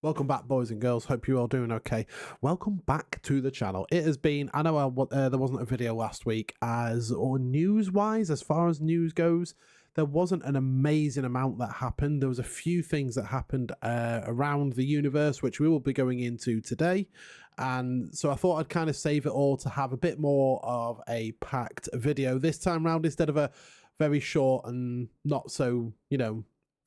Welcome back, boys and girls. Hope you're all doing okay. Welcome back to the channel. It has been, I know there wasn't a video last week, or news-wise, as far as news goes, there wasn't an amazing amount that happened. There was a few things that happened around the universe, which we will be going into today. And so I thought I'd kind of save it all to have a bit more of a packed video this time round, instead of a very short and not so,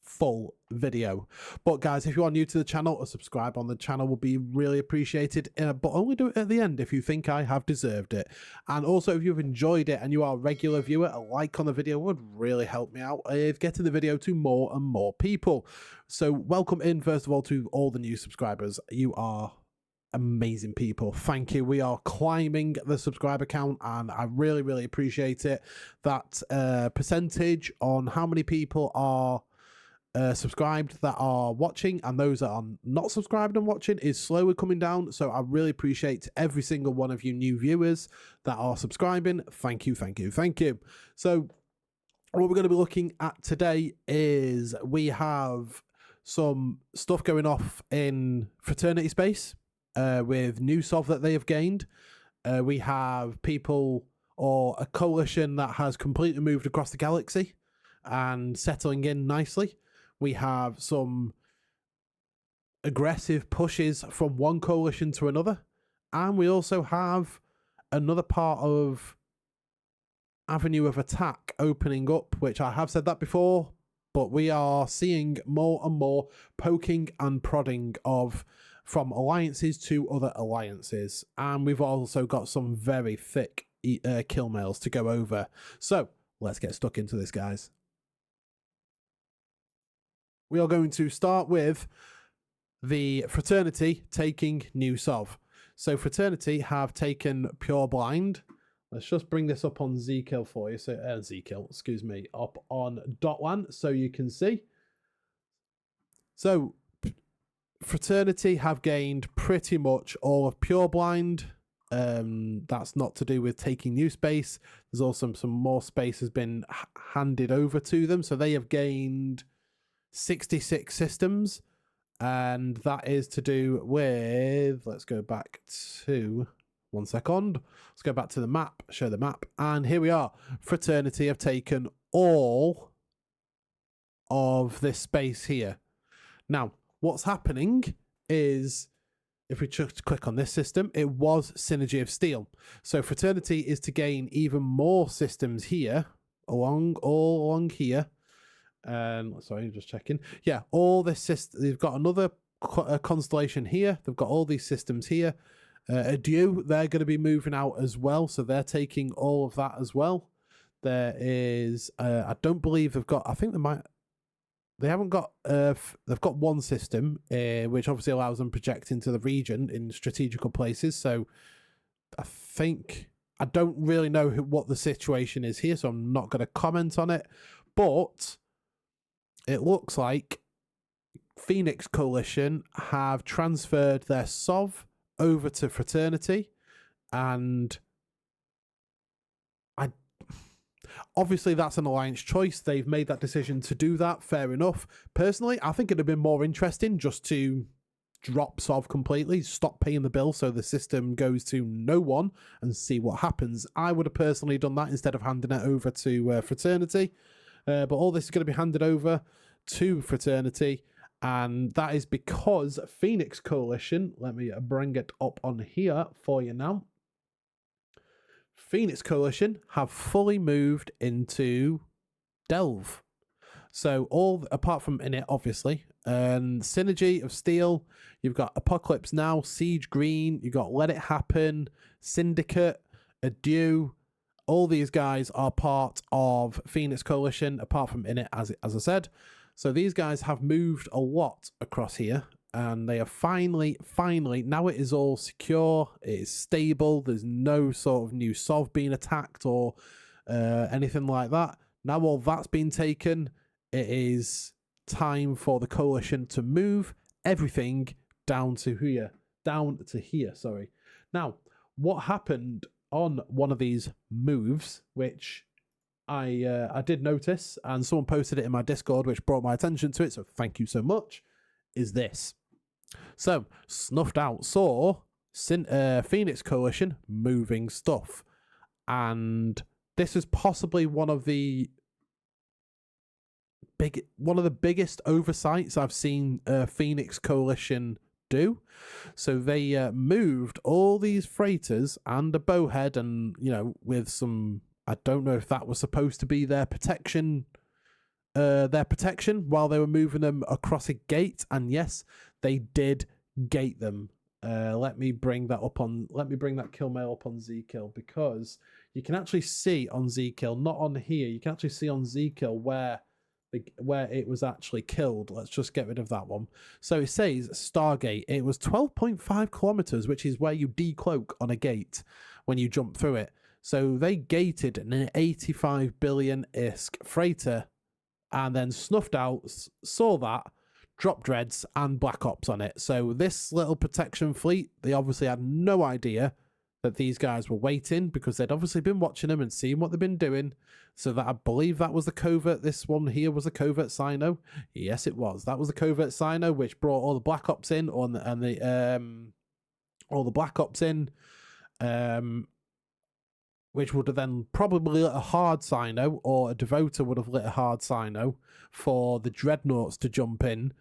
full video. But guys, if you are new to the channel, a subscribe on the channel will be really appreciated, but only do it at the end if you think I have deserved it. And also, if you've enjoyed it and you are a regular viewer, a like on the video would really help me out with getting the video to more and more people. So welcome in, first of all, to all the new subscribers. You are amazing people. Thank you. We are climbing the subscriber count, and I really appreciate it. That percentage on how many people are subscribed that are watching and those that are not subscribed and watching is slowly coming down. So I really appreciate every single one of you new viewers that are subscribing. Thank you. So what we're going to be looking at today is we have some stuff going off in fraternity space with new sov that they have gained. We have people, or a coalition that has completely moved across the galaxy and settling in nicely. We have some aggressive pushes from one coalition to another. And we also have another part of avenue of attack opening up, which I have said that before, but we are seeing more and more poking and prodding from alliances to other alliances. And we've also got some very thick kill mails to go over. So let's get stuck into this, guys. We are going to start with the fraternity taking new sov. So fraternity have taken pure blind. Let's just bring this up on Zkill for you. So up on Dotlan so you can see. So fraternity have gained pretty much all of pure blind. That's not to do with taking new space. There's also some more space has been handed over to them. So they have gained 66 systems, and that is to do with, let's go back to 1 second. Let's go back to the map, show the map, and here we are. Fraternity have taken all of this space here. Now, what's happening is, if we just click on this system, it was Synergy of Steel. So fraternity is to gain even more systems here, all along here. And sorry, just checking. Yeah, all this system. They've got another constellation here. They've got all these systems here. Adieu, they're going to be moving out as well, so they're taking all of that as well. There is, I don't believe they've got. I think they might. They haven't got. They've got one system, which obviously allows them to project into the region in strategical places. So I think I don't really know what the situation is here, so I'm not going to comment on it, but it looks like Phoenix Coalition have transferred their sov over to fraternity, and obviously that's an alliance choice. They've made that decision to do that. Fair enough. Personally, I think it'd have been more interesting just to drop sov completely, stop paying the bill so the system goes to no one and see what happens. I would have personally done that instead of handing it over to fraternity. But all this is going to be handed over to fraternity, and that is because Phoenix Coalition, let me bring it up on here for you now. Phoenix Coalition have fully moved into Delve. So all, apart from in it, obviously, and Synergy of Steel, you've got Apocalypse Now, Siege Green, you've got Let It Happen, Syndicate, Adieu. All these guys are part of Phoenix Coalition, apart from in it, as I said. So these guys have moved a lot across here, and they are finally, now it is all secure, it is stable, there's no sort of new sov being attacked or anything like that. Now all that's been taken, it is time for the coalition to move everything down to here, sorry. Now, what happened on one of these moves, which I did notice, and someone posted it in my Discord, which brought my attention to it, so thank you so much, is this. So, Snuffed Out saw Phoenix Coalition moving stuff. And this is possibly one of the biggest oversights I've seen Phoenix Coalition do. So they moved all these freighters and a bowhead, and with some, I don't know if that was supposed to be their protection while they were moving them across a gate. And yes, they did gate them. Let me bring that kill mail up on Zkill, because you can actually see on Zkill, not on here, you can actually see on Zkill where it was actually killed. Let's just get rid of that one. So it says Stargate. It was 12.5 kilometers, which is where you decloak on a gate when you jump through it. So they gated an 85 billion ISK freighter, and then Snuffed Out saw that, dropped dreads and Black Ops on it. So this little protection fleet, they obviously had no idea that these guys were waiting, because they'd obviously been watching them and seeing what they've been doing. So that, I believe that was the covert. This one here was a covert Sino. Yes, it was. That was the covert Sino, which brought all the Black Ops in, all the Black Ops in, which would have then probably lit a hard Sino, or a Devoter would have lit a hard Sino for the Dreadnoughts to jump in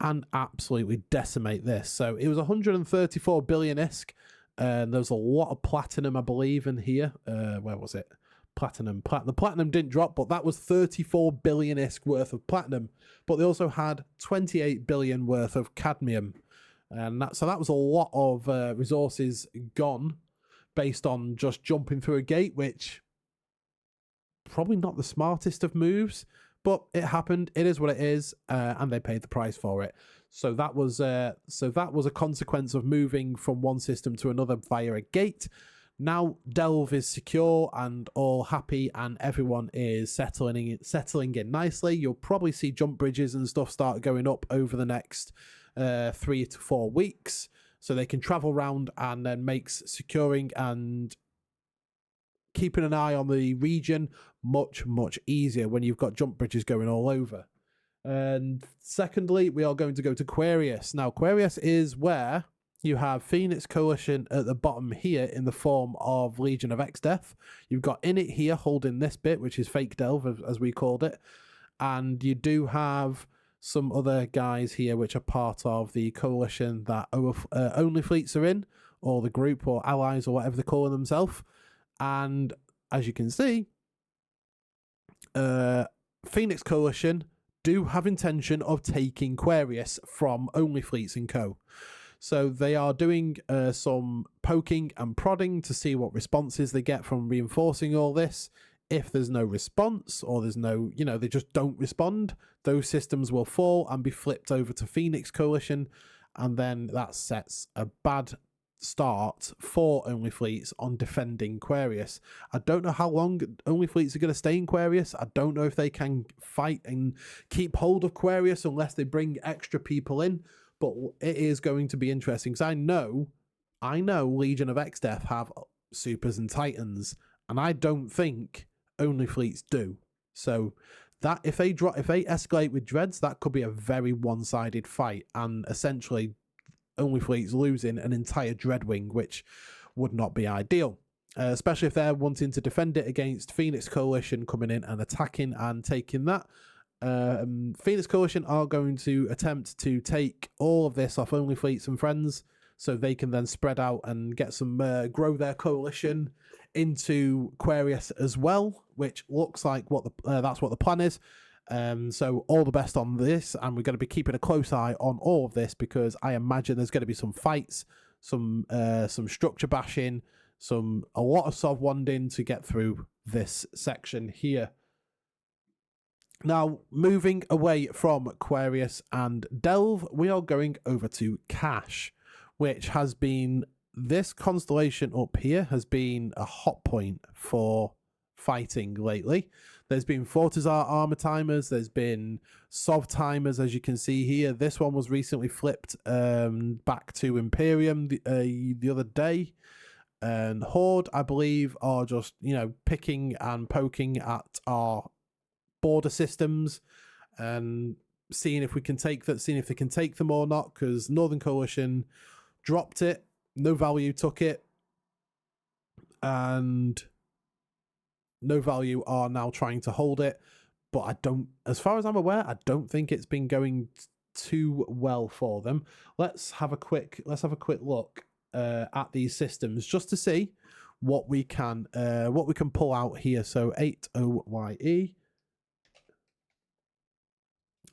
and absolutely decimate this. So it was 134 billion ISK. And there's a lot of platinum, I believe, in here. Where was it? Platinum. The platinum didn't drop, but that was 34 billion ISK worth of platinum. But they also had 28 billion worth of cadmium. And so that was a lot of resources gone based on just jumping through a gate, which probably not the smartest of moves, but it happened. It is what it is, and they paid the price for it. So that was a consequence of moving from one system to another via a gate. Now Delve is secure and all happy, and everyone is settling in nicely. You'll probably see jump bridges and stuff start going up over the next 3 to 4 weeks, so they can travel around, and then makes securing and keeping an eye on the region much easier when you've got jump bridges going all over. And secondly, we are going to go to Aquarius. Now, Aquarius is where you have Phoenix Coalition at the bottom here in the form of Legion of Exdeath. You've got Init here holding this bit, which is fake Delve, as we called it. And you do have some other guys here which are part of the coalition that only fleets are in, or the group, or allies, or whatever they're calling themselves. And as you can see, Phoenix Coalition do have intention of taking Aquarius from Only Fleets and Co. So they are doing some poking and prodding to see what responses they get from reinforcing all this. If there's no response, or there's no, they just don't respond, those systems will fall and be flipped over to Phoenix Coalition, and then that sets a bad start for Only Fleets on defending Aquarius. I don't know how long Only Fleets are going to stay in Aquarius. I don't know if they can fight and keep hold of Aquarius unless they bring extra people in, but it is going to be interesting, because I know Legion of Exdeath have Supers and Titans, and I don't think Only Fleets do. So that if they escalate with dreads, that could be a very one-sided fight, and essentially Only Fleets losing an entire Dreadwing, which would not be ideal, especially if they're wanting to defend it against Phoenix Coalition coming in and attacking and taking that. Phoenix Coalition are going to attempt to take all of this off Only Fleets and Friends, so they can then spread out and get some grow their coalition into Aquarius as well, which looks like that's what the plan is. So all the best on this, and we're going to be keeping a close eye on all of this, because I imagine there's going to be some fights, some structure bashing, a lot of sov wanding to get through this section here. Now, moving away from Aquarius and Delve, we are going over to Cash, which has been, this constellation up here has been a hot point for fighting lately. There's been Fortizar armor timers, there's been Sov timers, as you can see here. This one was recently flipped back to Imperium the other day. And Horde, I believe, are just, picking and poking at our border systems. And seeing if we can take that, seeing if they can take them or not, because Northern Coalition dropped it, no value took it, and no value are now trying to hold it. But I don't, as far as I'm aware, I don't think it's been going too well for them. Let's have a quick look at these systems just to see what we can pull out here. So 80YE,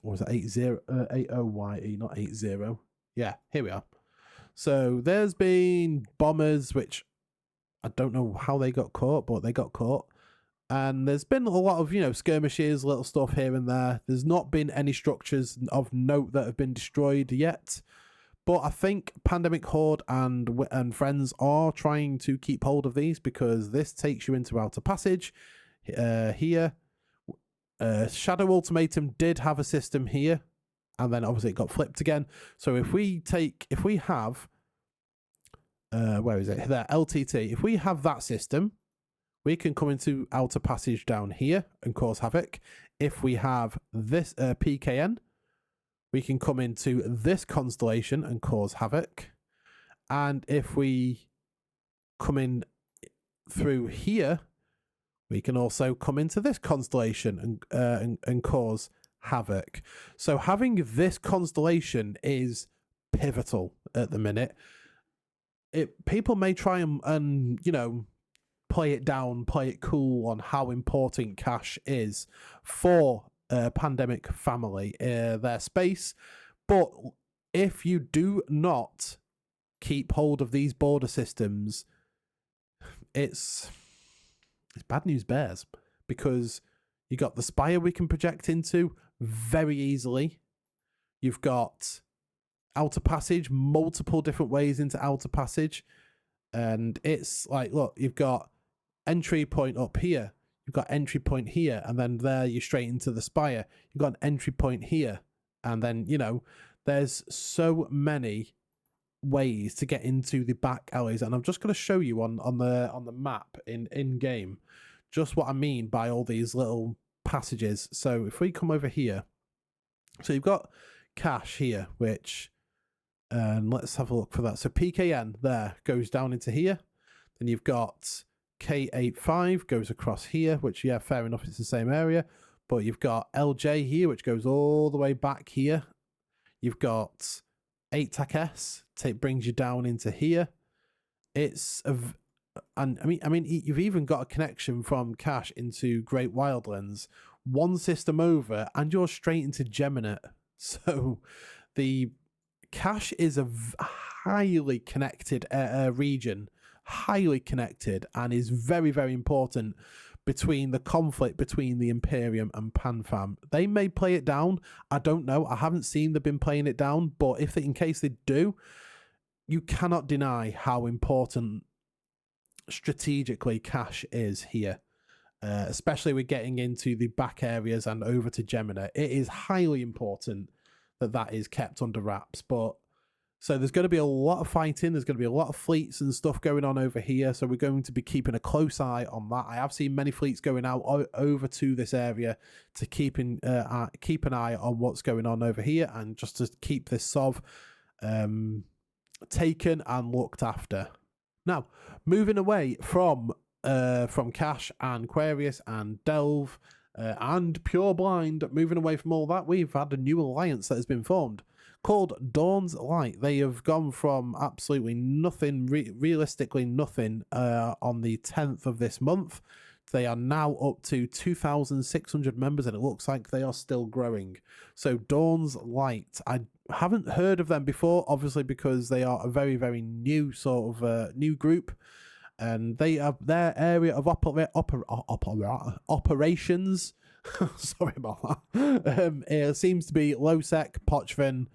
or is it 80YE, not 80? Yeah, here we are. So there's been bombers, which I don't know how they got caught, but they got caught. And there's been a lot of, skirmishes, little stuff here and there. There's not been any structures of note that have been destroyed yet. But I think Pandemic Horde and friends are trying to keep hold of these, because this takes you into Outer Passage here. Shadow Ultimatum did have a system here, and then obviously it got flipped again. So if we have, where is it? There, LTT. If we have that system, we can come into Outer Passage down here and cause havoc. If we have this PKN, we can come into this constellation and cause havoc. And if we come in through here, we can also come into this constellation and cause havoc. So having this constellation is pivotal at the minute. People may try and play it down, play it cool on how important cash is for Pandemic family, their space. But if you do not keep hold of these border systems, it's bad news bears, because you got the Spire we can project into very easily. You've got Outer Passage, multiple different ways into Outer Passage. And it's like, look, you've got entry point up here, you've got entry point here, and then there you're straight into the Spire. You've got an entry point here, and then there's so many ways to get into the back alleys. And I'm just going to show you on the map in game just what I mean by all these little passages. So if we come over here, so you've got cash here, which let's have a look for that. So PKN there goes down into here. Then you've got K85 goes across here, which, yeah, fair enough, it's the same area. But you've got LJ here, which goes all the way back here. You've got 8TAC-S, brings you down into here. It's and I mean, you've even got a connection from Cache into Great Wildlands, one system over, and you're straight into Geminate. So the Cache is a highly connected region, highly connected, and is very, very important between the conflict between the Imperium and PanFam. They may play it down. I don't know. I haven't seen them been playing it down, but in case they do, you cannot deny how important strategically Cache is here, especially with getting into the back areas and over to Gemina. It is highly important that is kept under wraps. But so there's going to be a lot of fighting. There's going to be a lot of fleets and stuff going on over here. So we're going to be keeping a close eye on that. I have seen many fleets going out over to this area to keep an eye on what's going on over here, and just to keep this SOV taken and looked after. Now, moving away from Cache and Aquarius and Delve and Pure Blind, moving away from all that, we've had a new alliance that has been formed called Dawn's Light. They have gone from absolutely nothing, realistically nothing, on the 10th of this month. They are now up to 2,600 members, and it looks like they are still growing. So Dawn's Light, I haven't heard of them before, obviously because they are a very, very new sort of new group, and they have their area of operations. Sorry about that. It seems to be Losec, Pochvin,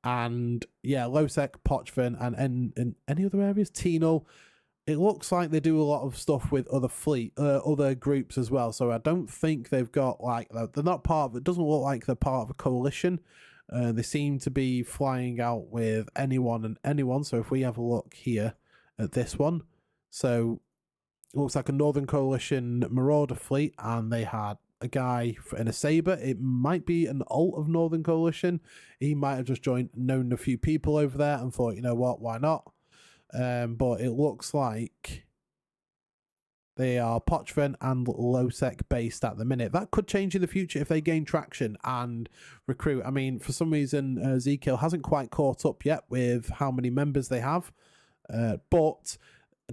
and Losec, Pochvin, and any other areas, Tino. It looks like they do a lot of stuff with other groups as well. So I don't think they've got they're not part of it. Doesn't look like they're part of a coalition. They seem to be flying out with anyone and anyone. So if we have a look here at this one, so it looks like a Northern Coalition Marauder fleet, and they had a guy in a saber. It might be an alt of Northern Coalition. He might have just known a few people over there and thought, you know what, why not? But it looks like they are Pochven and Losec based at the minute. That could change in the future if they gain traction and recruit. I mean, for some reason, Zekiel hasn't quite caught up yet with how many members they have. But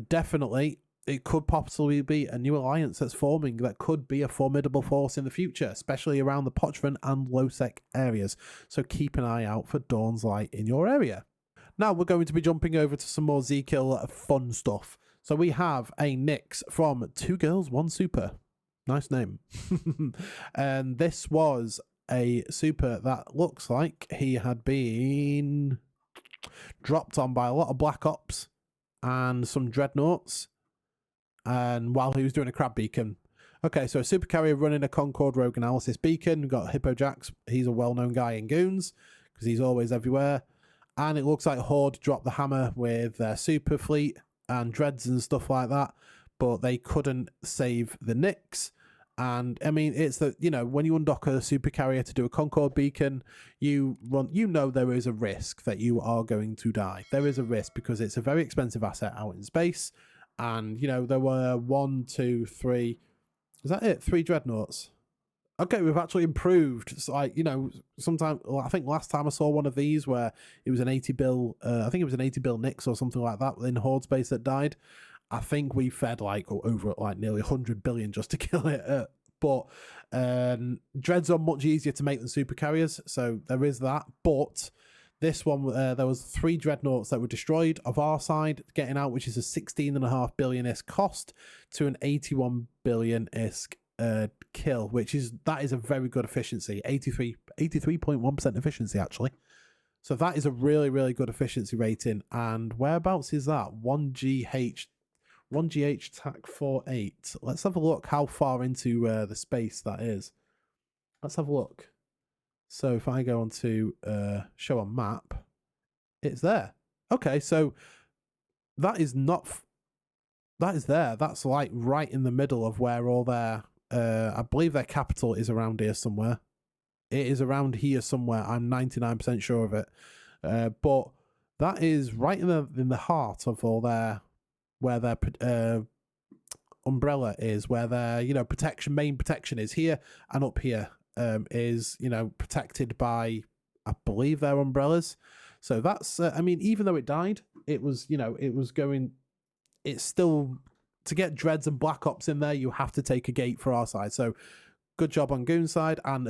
definitely, it could possibly be a new alliance that's forming that could be a formidable force in the future, especially around the Pochven and Losec areas. So keep an eye out for Dawn's Light in your area. Now we're going to be jumping over to some more Zekiel fun stuff. So we have a Nyx from 2 Girls, 1 Super. Nice name. And this was a super that looks like he had been dropped on by a lot of Black Ops and some Dreadnoughts, and while he was doing a crab beacon. Okay, so a super carrier running a Concord Rogue Analysis beacon. We've got Hippo Jax. He's a well-known guy in Goons because he's always everywhere. And it looks like Horde dropped the hammer with their super fleet and dreads and stuff like that, but they couldn't save the Nyx. And I mean, it's the, you know, when you undock a super carrier to do a Concord beacon, you know there is a risk that you are going to die. There is a risk because it's a very expensive asset out in space. And, you know, there were 1, 2, 3. Is that it? 3 dreadnoughts. Okay, we've actually improved. It's like, you know, sometimes, I think last time I saw one of these where it was an 80 bill, I think it was an 80 bill Nyx or something like that in Horde space that died. I think we fed like over like nearly 100 billion just to kill it. But dreads are much easier to make than super carriers, so there is that. But this one, there was 3 dreadnoughts that were destroyed of our side getting out, which is a 16.5 billion ISK cost to an 81 billion ISK kill, that is a very good efficiency. 83.1% efficiency actually. So that is a really, really good efficiency rating. And whereabouts is that? 1GH TAC 48. Let's have a look how far into the space that is. Let's have a look. So if I go on to show a map, it's there. Okay, so that is not... that is there. That's like right in the middle of where all their... I believe their capital is around here somewhere. It is around here somewhere. I'm 99% sure of it. But that is right in the heart of all their... where their umbrella is, where their, you know, main protection is here, and up here is, you know, protected by, I believe, their umbrellas. So that's, I mean, even though it died, it was, you know, it's still, to get dreads and black ops in there, you have to take a gate for our side. So good job on Goon side, and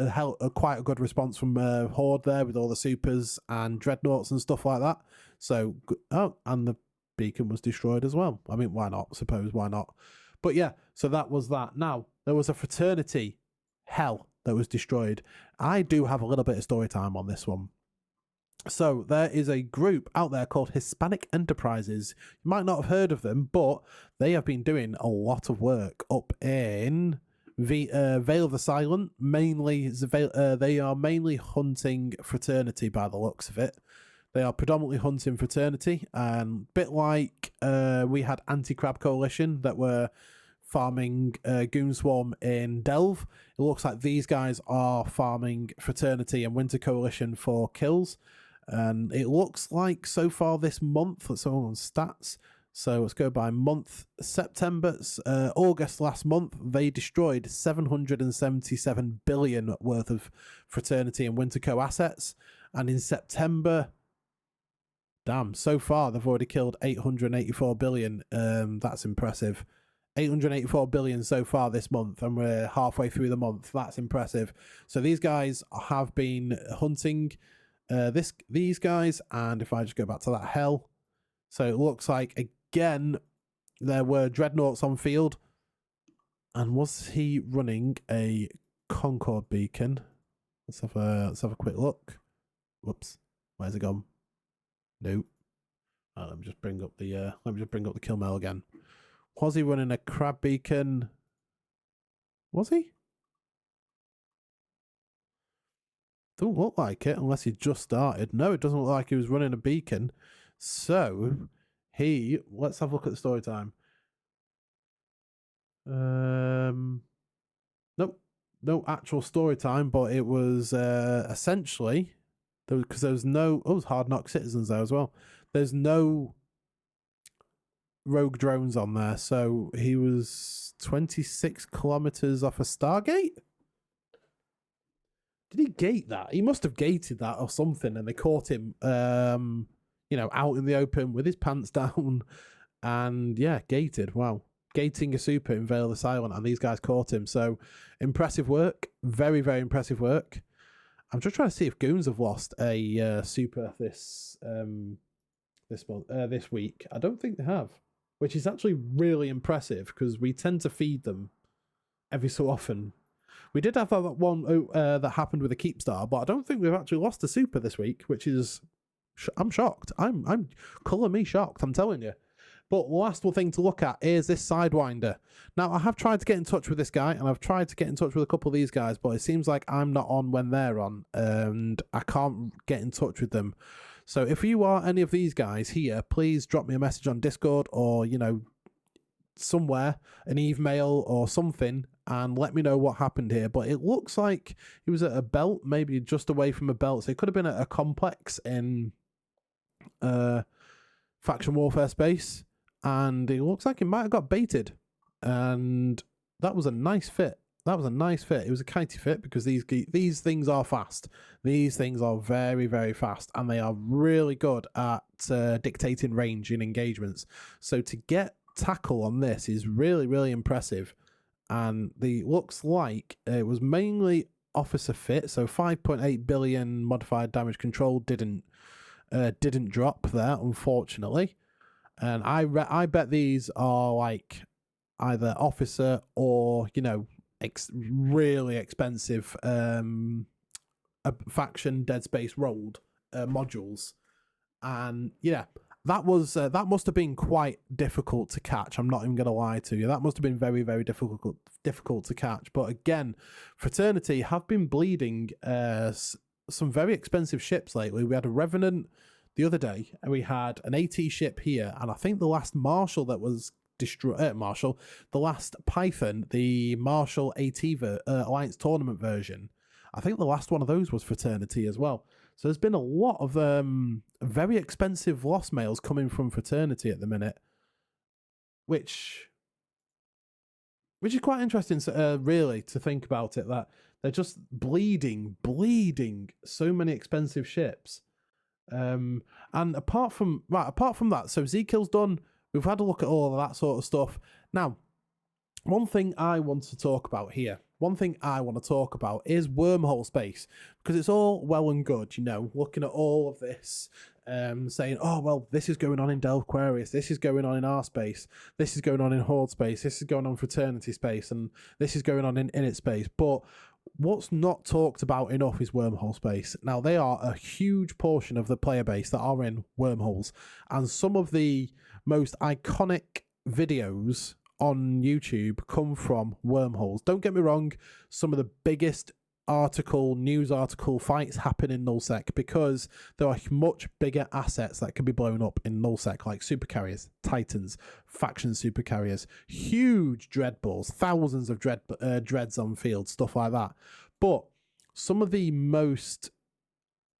quite a good response from Horde there with all the supers and dreadnoughts and stuff like that. So, oh, and the beacon was destroyed as well. I mean, why not? Suppose, why not? But yeah, so that was that. Now, there was a fraternity hell that was destroyed. I do have a little bit of story time on this one. So there is a group out there called Hispanic Enterprises. You might not have heard of them, but they have been doing a lot of work up in Vale of the Silent. Mainly, they are mainly hunting fraternity by the looks of it. They are predominantly hunting fraternity, and a bit like we had Anti-Crab Coalition that were farming Goon Swarm in Delve. It looks like these guys are farming fraternity and Winter Coalition for kills. And it looks like so far this month, let's go on stats. So let's go by month. August last month, they destroyed 777 billion worth of fraternity and Winter Co assets. And in September, damn, so far they've already killed 884 billion. That's impressive. 884 billion so far this month, and we're halfway through the month. That's impressive. So these guys have been hunting these guys, and if I just go back to that hell, so it looks like again there were dreadnoughts on field. And was he running a Concord beacon? Let's have a quick look. Whoops, where's it gone? Nope. Let me just bring up the kill mail again. Was he running a crab beacon? Was he? Don't look like it unless he just started. No, it doesn't look like he was running a beacon. So let's have a look at the story time. Nope. no actual story time, but it was essentially because there was no it was Hard Knock Citizens there as well. There's no rogue drones on there, so he was 26 kilometers off a Stargate. Did he gate that? He must have gated that or something, and they caught him, out in the open with his pants down, and yeah, gated. Wow, gating a super in Vale of the Silent, and these guys caught him. So impressive work, very very impressive work. I'm just trying to see if Goons have lost a super this week. I don't think they have, which is actually really impressive because we tend to feed them every so often. We did have that one that happened with a Keepstar, but I don't think we've actually lost a super this week, which is... I'm shocked. I'm colour me shocked, I'm telling you. But the last thing to look at is this Sidewinder. Now, I have tried to get in touch with this guy, and I've tried to get in touch with a couple of these guys, but it seems like I'm not on when they're on, and I can't get in touch with them. So if you are any of these guys here, please drop me a message on Discord or, somewhere, an email or something, and let me know what happened here. But it looks like he was at a belt, maybe just away from a belt. So it could have been at a complex in Faction Warfare space, and it looks like it might have got baited. And that was a nice fit. That was a nice fit. It was a kitey fit because these things are fast. These things are very, very fast, and they are really good at dictating range in engagements. So to get tackle on this is really, really impressive. And the looks like it was mainly officer fit, so 5.8 billion modified damage control didn't drop there, unfortunately. And I bet these are like either officer or really expensive faction Dead Space rolled modules. And yeah, that must have been quite difficult to catch. I'm not even going to lie to you. That must have been very, very difficult to catch. But again, Fraternity have been bleeding some very expensive ships lately. We had a Revenant the other day, and we had an AT ship here, and I think the last Marshal that was destroyed, the last Python, the Marshal AT Alliance Tournament version, I think the last one of those was Fraternity as well. So there's been a lot of very expensive lost mails coming from Fraternity at the minute, which is quite interesting, really, to think about it, that they're just bleeding so many expensive ships. And apart from that, so Z-Kill's done. We've had a look at all of that sort of stuff. Now, one thing I want to talk about here, is wormhole space, because it's all well and good, looking at all of this, saying, oh, well, this is going on in Delve Aquarius, this is going on in our space, this is going on in Horde space, this is going on Fraternity space, and this is going on in Init space. But what's not talked about enough is wormhole space. Now, they are a huge portion of the player base that are in wormholes, and some of the most iconic videos on YouTube come from wormholes. Don't get me wrong, some of the biggest news article fights happen in nullsec because there are much bigger assets that can be blown up in nullsec, like supercarriers, titans, faction supercarriers, huge dread balls, thousands of dreads on field, stuff like that. But some of the most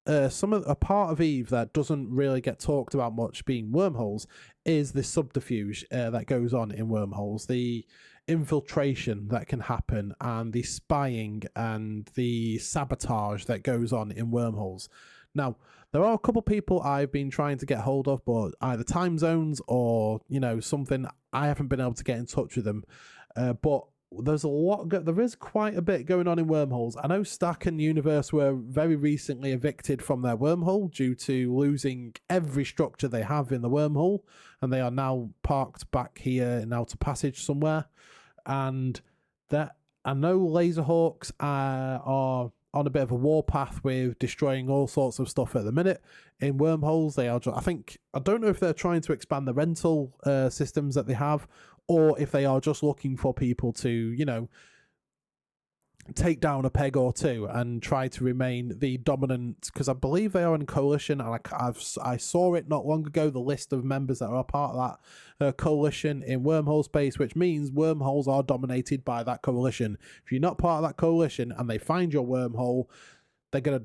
a part of Eve that doesn't really get talked about much being wormholes is the subterfuge that goes on in wormholes, the infiltration that can happen, and the spying and the sabotage that goes on in wormholes. Now, there are a couple people I've been trying to get hold of, but either time zones or something, I haven't been able to get in touch with them. But there is quite a bit going on in wormholes. I know Stack and Universe were very recently evicted from their wormhole due to losing every structure they have in the wormhole, and they are now parked back here in Outer Passage somewhere. And that I know Laserhawks are on a bit of a warpath with destroying all sorts of stuff at the minute in wormholes. They are I don't know if they're trying to expand the rental systems that they have, or if they are just looking for people to, take down a peg or two and try to remain the dominant, because I believe they are in coalition, and I saw it not long ago, the list of members that are part of that coalition in wormhole space, which means wormholes are dominated by that coalition. If you're not part of that coalition and they find your wormhole, they're gonna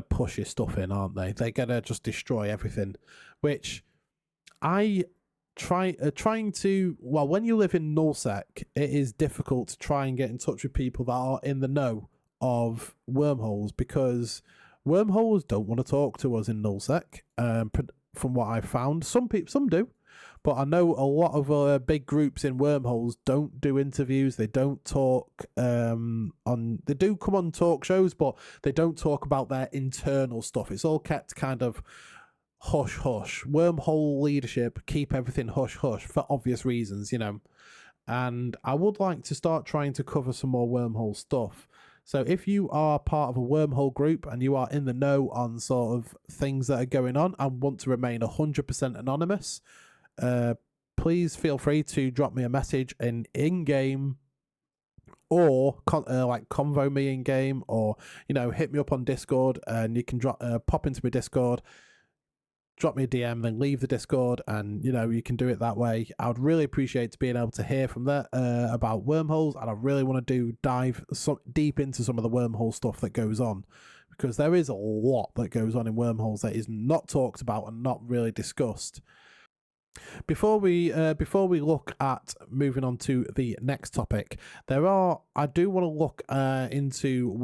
push your stuff in, aren't they? They're gonna just destroy everything, which I trying to, well, when you live in nullsec, it is difficult to try and get in touch with people that are in the know of wormholes, because wormholes don't want to talk to us in nullsec. From what I've found, some do, but I know a lot of big groups in wormholes don't do interviews. They don't talk they do come on talk shows, but they don't talk about their internal stuff. It's all kept kind of hush hush. Wormhole leadership keep everything hush hush for obvious reasons, you know. And I would like to start trying to cover some more wormhole stuff. So if you are part of a wormhole group and you are in the know on sort of things that are going on and want to remain 100% anonymous, please feel free to drop me a message in-game, or like convo me in game, or, you know, hit me up on Discord, and you can pop into my Discord, drop me a DM, then leave the Discord, and, you know, you can do it that way. I would really appreciate being able to hear from there about wormholes, and I really want to dive deep into some of the wormhole stuff that goes on, because there is a lot that goes on in wormholes that is not talked about and not really discussed. Before we look at moving on to the next topic, I do want to look into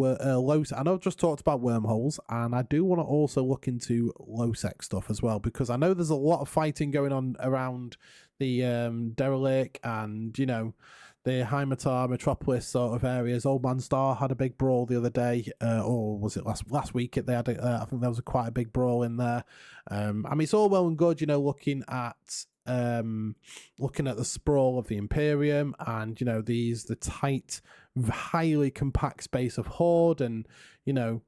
I know I've just talked about wormholes, and I do want to also look into low-sec stuff as well, because I know there's a lot of fighting going on around the Derelict and, you know, the Heimatar, Metropolis sort of areas. Old Man Star had a big brawl the other day, or was it last week? They had I think there was quite a big brawl in there. I mean, it's all well and good, you know, looking at the sprawl of the Imperium, and, you know, the tight, highly compact space of Horde, and, you know,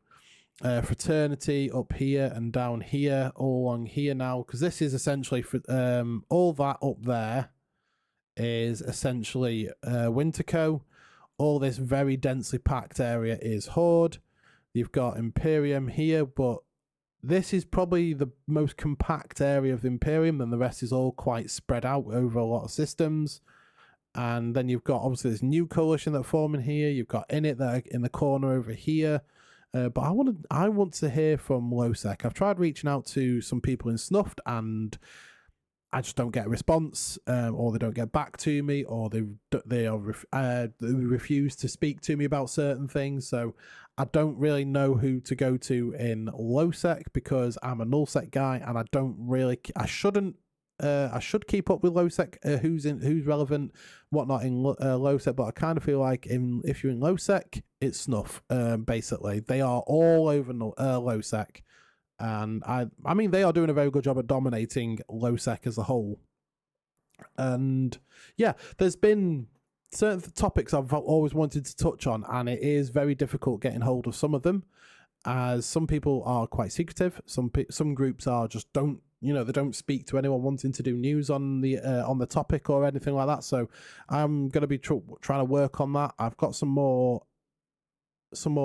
Fraternity up here and down here, all along here now, because this is essentially all that up there is essentially Winterco. All this very densely packed area is Horde. You've got Imperium here, but this is probably the most compact area of the Imperium, and the rest is all quite spread out over a lot of systems. And then you've got obviously this new coalition that's forming here. You've got Init that are in the corner over here. But I want to hear from lowsec. I've tried reaching out to some people in Snuffed, and I just don't get a response, or they don't get back to me, or they refuse to speak to me about certain things. So I don't really know who to go to in lowsec, because I'm a nullsec guy, and I should keep up with lowsec, who's relevant, whatnot in lowsec. But I kind of feel like if you're in lowsec, it's Snuff. Basically, they are all over lowsec. And I mean, they are doing a very good job at dominating lowsec as a whole. And yeah, there's been certain topics I've always wanted to touch on, and it is very difficult getting hold of some of them, as some people are quite secretive. Some groups are just don't, you know, they don't speak to anyone wanting to do news on the topic or anything like that. So I'm going to be trying to work on that. I've got some more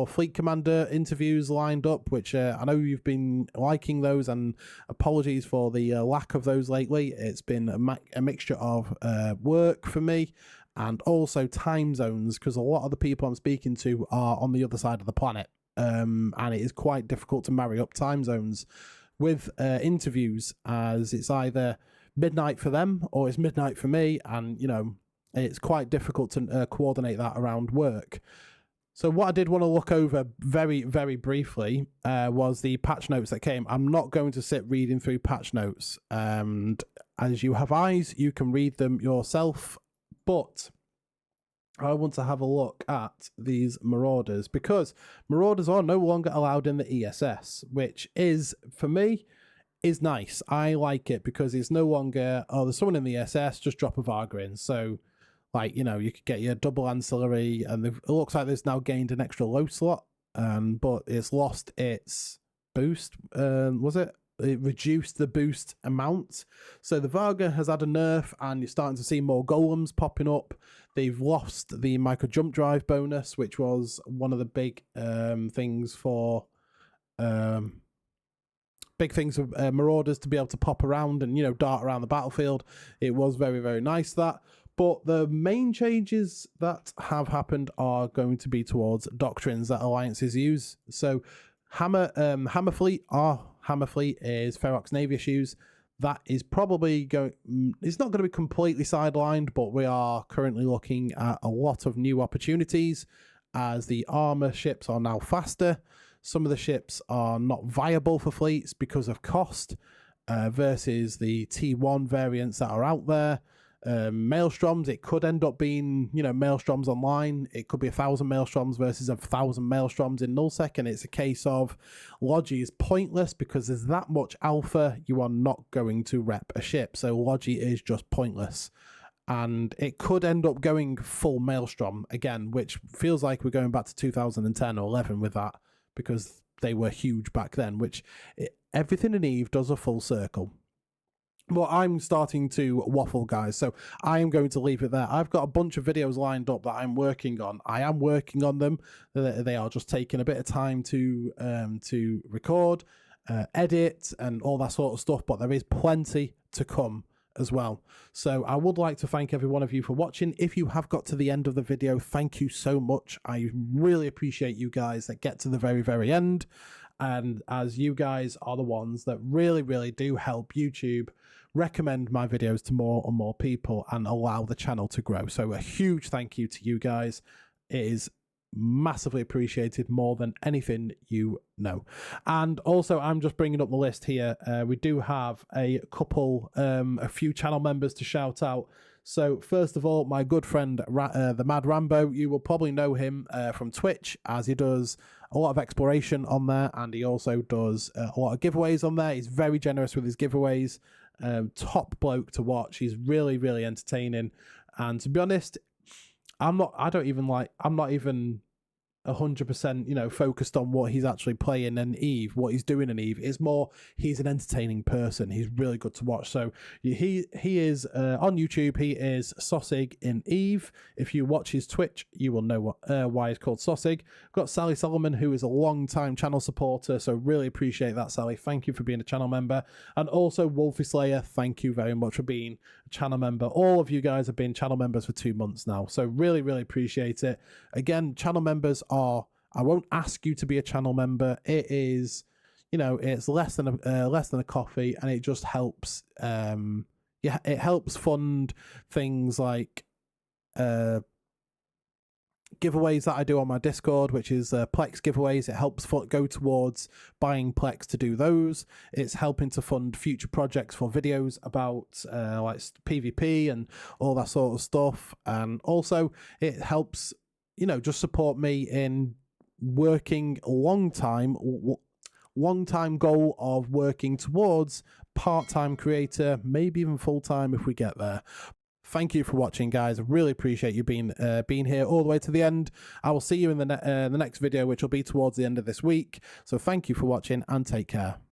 Fleet Commander interviews lined up, which I know you've been liking those, and apologies for the lack of those lately. It's been a mixture of work for me, and also time zones, because a lot of the people I'm speaking to are on the other side of the planet, and it is quite difficult to marry up time zones with interviews, as it's either midnight for them or it's midnight for me, and, you know, it's quite difficult to coordinate that around work. So what I did want to look over very, very briefly was the patch notes that came. I'm not going to sit reading through patch notes. And as you have eyes, you can read them yourself. But I want to have a look at these Marauders, because Marauders are no longer allowed in the ESS, which is, for me, is nice. I like it, because it's no longer, oh, there's someone in the ESS, just drop a Varga in. So, like, you know, you could get your double ancillary, and it looks like there's now gained an extra low slot, but it's lost its boost. Was it? it reduced the boost amount. So the Varga has had a nerf, and you're starting to see more golems popping up. They've lost the micro jump drive bonus, which was one of the big things for marauders to be able to pop around and, you know, dart around the battlefield. It was very, very nice, that. But the main changes that have happened are going to be towards doctrines that alliances use. So Hammer Fleet, our Hammer Fleet is Ferox Navy issues. That is probably going, it's not going to be completely sidelined, but we are currently looking at a lot of new opportunities as the armor ships are now faster. Some of the ships are not viable for fleets because of cost versus the T1 variants that are out there. Maelstroms, it could end up being, you know, Maelstroms online. It could be 1,000 Maelstroms versus 1,000 Maelstroms in nullsec, and it's a case of Logi is pointless because there's that much alpha. You are not going to rep a ship, so Logi is just pointless. And it could end up going full Maelstrom again, which feels like we're going back to 2010 or 11 with that, because they were huge back then, which everything in EVE does a full circle. Well, I'm starting to waffle, guys, so I am going to leave it there. I've got a bunch of videos lined up that I'm working on. I am working on them. They are just taking a bit of time to record, edit, and all that sort of stuff, but there is plenty to come as well. So I would like to thank every one of you for watching. If you have got to the end of the video, thank you so much. I really appreciate you guys that get to the very, very end. And as you guys are the ones that really, really do help YouTube recommend my videos to more and more people and allow the channel to grow. So a huge thank you to you guys. It is massively appreciated, more than anything you know. And also, I'm just bringing up the list here. We do have a few channel members to shout out. So first of all, my good friend the Mad Rambo, you will probably know him from Twitch, as he does a lot of exploration on there, and he also does a lot of giveaways on there. He's very generous with his giveaways. Top bloke to watch. He's really, really entertaining, and to be honest, I'm not even 100%, you know, focused on what he's actually playing in EVE, what he's doing in EVE. It's more, he's an entertaining person. He's really good to watch. So he is on YouTube. He is Sossig in EVE. If you watch his Twitch, you will know why he's called Sossig. Got Sally Solomon, who is a long-time channel supporter, so really appreciate that, Sally. Thank you for being a channel member. And also Wolfie Slayer, thank you very much for being a channel member. All of you guys have been channel members for 2 months now, so really, really appreciate it. Again, channel members are, I won't ask you to be a channel member. It is, you know, it's less than a coffee, and it just helps. Yeah, it helps fund things like giveaways that I do on my Discord, which is Plex giveaways. It helps go towards buying Plex to do those. It's helping to fund future projects for videos about like PvP and all that sort of stuff. And also it helps, you know, just support me in working long time goal of working towards part-time creator, maybe even full-time if we get there. Thank you for watching, guys. I really appreciate you being here all the way to the end. I will see you in the next video, which will be towards the end of this week. So thank you for watching, and take care.